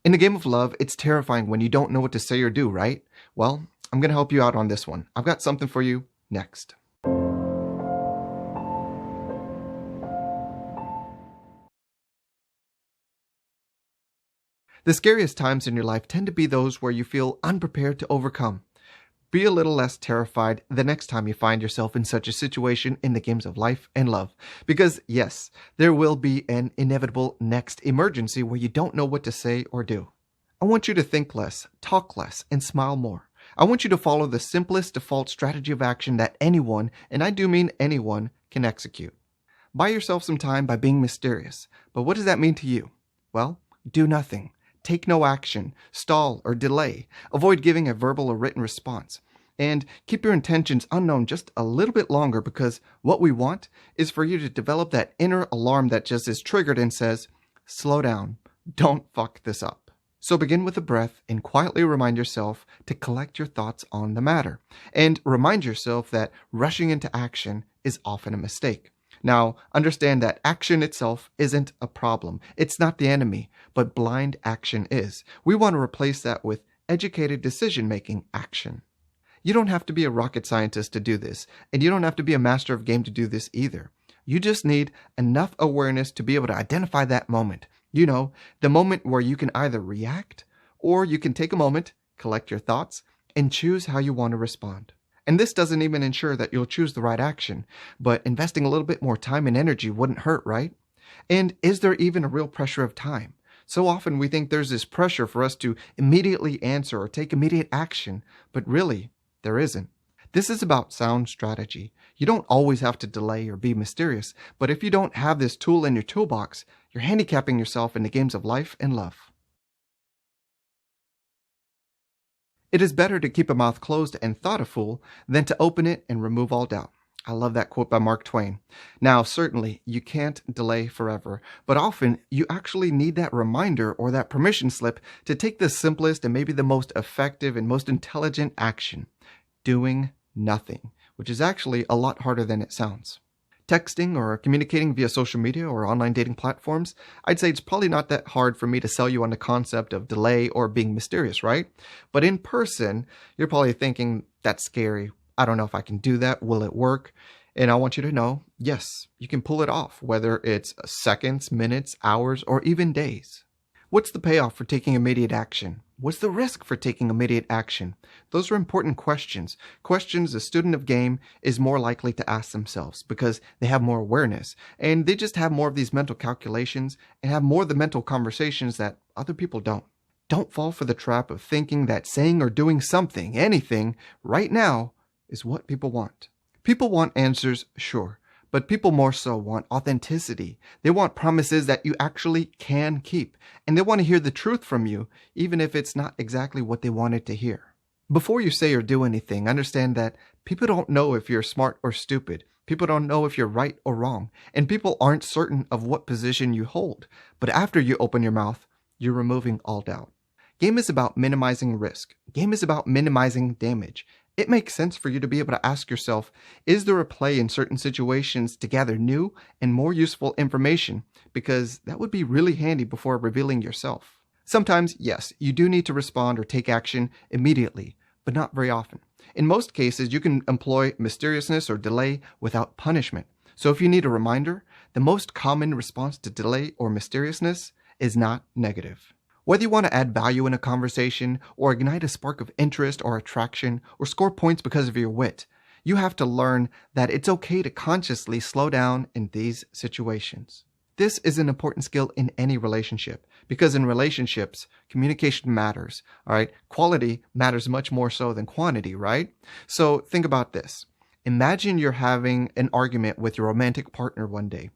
In a game of love, it's terrifying when you don't know what to say or do, right? Well, I'm going to help you out on this one. I've got something for you next. The scariest times in your life tend to be those where you feel unprepared to overcome. Be a little less terrified the next time you find yourself in such a situation in the games of life and love. Because, yes, there will be an inevitable next emergency where you don't know what to say or do. I want you to think less, talk less, and smile more. I want you to follow the simplest default strategy of action that anyone, and I do mean anyone, can execute. Buy yourself some time by being mysterious. But what does that mean to you? Well, do nothing. Take no action, stall or delay. Avoid giving a verbal or written response. And keep your intentions unknown just a little bit longer, because what we want is for you to develop that inner alarm that just is triggered and says, slow down, don't fuck this up. So begin with a breath and quietly remind yourself to collect your thoughts on the matter. And remind yourself that rushing into action is often a mistake. Now, understand that action itself isn't a problem. It's not the enemy, but blind action is. We want to replace that with educated decision-making action. You don't have to be a rocket scientist to do this, and you don't have to be a master of game to do this either. You just need enough awareness to be able to identify that moment. You know, the moment where you can either react, or you can take a moment, collect your thoughts, and choose how you want to respond. And this doesn't even ensure that you'll choose the right action, but investing a little bit more time and energy wouldn't hurt, right? And is there even a real pressure of time? So often we think there's this pressure for us to immediately answer or take immediate action, but really, there isn't. This is about sound strategy. You don't always have to delay or be mysterious, but if you don't have this tool in your toolbox, you're handicapping yourself in the games of life and love. It is better to keep a mouth closed and thought a fool than to open it and remove all doubt. I love that quote by Mark Twain. Now, certainly, you can't delay forever, but often you actually need that reminder or that permission slip to take the simplest and maybe the most effective and most intelligent action, doing nothing, which is actually a lot harder than it sounds. Texting or communicating via social media or online dating platforms, I'd say it's probably not that hard for me to sell you on the concept of delay or being mysterious, right? But in person, you're probably thinking, that's scary. I don't know if I can do that. Will it work? And I want you to know, yes, you can pull it off, whether it's seconds, minutes, hours, or even days. What's the payoff for taking immediate action? What's the risk for taking immediate action? Those are important questions. Questions a student of game is more likely to ask themselves because they have more awareness and they just have more of these mental calculations and have more of the mental conversations that other people don't. Don't fall for the trap of thinking that saying or doing something, anything, right now is what people want. People want answers, sure. But people more so want authenticity. They want promises that you actually can keep. And they want to hear the truth from you, even if it's not exactly what they wanted to hear. Before you say or do anything, understand that people don't know if you're smart or stupid. People don't know if you're right or wrong. And people aren't certain of what position you hold. But after you open your mouth, you're removing all doubt. Game is about minimizing risk. Game is about minimizing damage. It makes sense for you to be able to ask yourself, is there a play in certain situations to gather new and more useful information? Because that would be really handy before revealing yourself. Sometimes, yes, you do need to respond or take action immediately, but not very often. In most cases, you can employ mysteriousness or delay without punishment. So if you need a reminder, the most common response to delay or mysteriousness is not negative. Whether you want to add value in a conversation, or ignite a spark of interest or attraction, or score points because of your wit, you have to learn that it's okay to consciously slow down in these situations. This is an important skill in any relationship, because in relationships, communication matters, all right? Quality matters much more so than quantity, right? So think about this. Imagine you're having an argument with your romantic partner one day.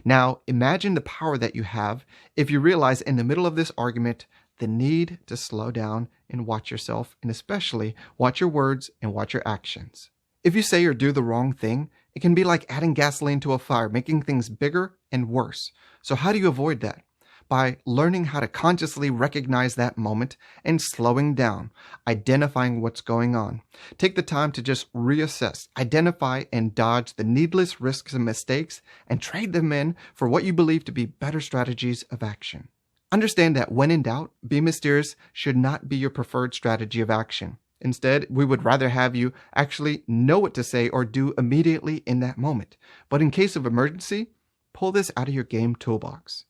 Now, imagine the power that you have if you realize in the middle of this argument the need to slow down and watch yourself, and especially watch your words and watch your actions. If you say or do the wrong thing, it can be like adding gasoline to a fire, making things bigger and worse. So how do you avoid that? By learning how to consciously recognize that moment and slowing down, identifying what's going on. Take the time to just reassess, identify, and dodge the needless risks and mistakes, and trade them in for what you believe to be better strategies of action. Understand that when in doubt, be mysterious should not be your preferred strategy of action. Instead, we would rather have you actually know what to say or do immediately in that moment. But in case of emergency, pull this out of your game toolbox.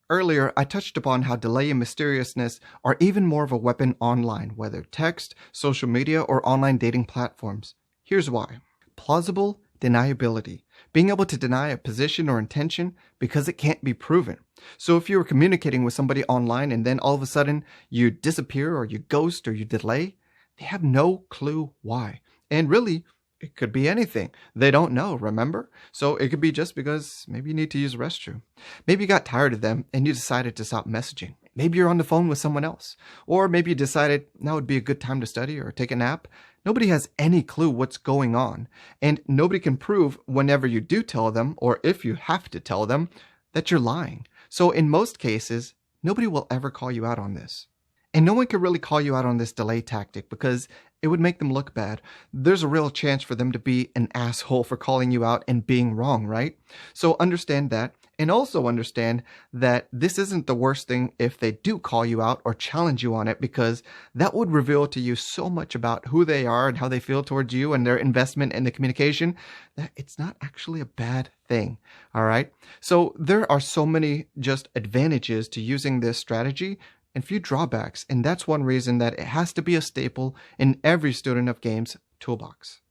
Earlier, I touched upon how delay and mysteriousness are even more of a weapon online, whether text, social media, or online dating platforms. Here's why. Plausible deniability. Being able to deny a position or intention because it can't be proven. So if you were communicating with somebody online and then all of a sudden you disappear or you ghost or you delay, they have no clue why. And really, it could be anything. They don't know, remember? So it could be just because maybe you need to use the restroom. Maybe you got tired of them and you decided to stop messaging. Maybe you're on the phone with someone else. Or maybe you decided now would be a good time to study or take a nap. Nobody has any clue what's going on. And nobody can prove whenever you do tell them, or if you have to tell them, that you're lying. So in most cases, nobody will ever call you out on this. And no one can really call you out on this delay tactic because it would make them look bad. There's a real chance for them to be an asshole for calling you out and being wrong, right? So understand that, and also understand that this isn't the worst thing if they do call you out or challenge you on it, because that would reveal to you so much about who they are and how they feel towards you and their investment in the communication that it's not actually a bad thing. All right. So there are so many just advantages to using this strategy and few drawbacks, and that's one reason that it has to be a staple in every student of games toolbox.